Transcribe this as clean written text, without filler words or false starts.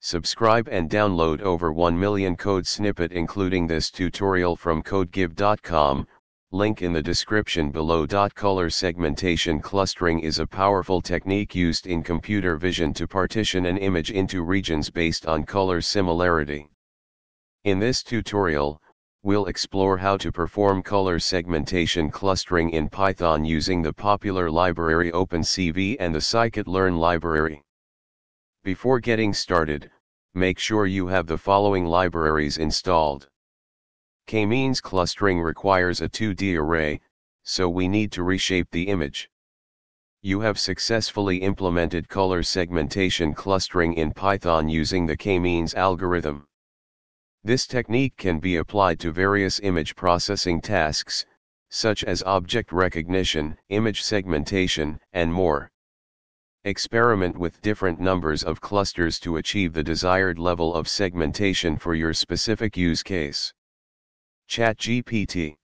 Subscribe and download over 1 million code snippet including this tutorial from codegive.com, link in the description below. Color segmentation clustering is a powerful technique used in computer vision to partition an image into regions based on color similarity. In this tutorial, we'll explore how to perform color segmentation clustering in Python using the popular library OpenCV and the scikit-learn library. Before getting started, make sure you have the following libraries installed. K-means clustering requires a 2D array, so we need to reshape the image. You have successfully implemented color segmentation clustering in Python using the K-means algorithm. This technique can be applied to various image processing tasks, such as object recognition, image segmentation, and more. Experiment with different numbers of clusters to achieve the desired level of segmentation for your specific use case. ChatGPT.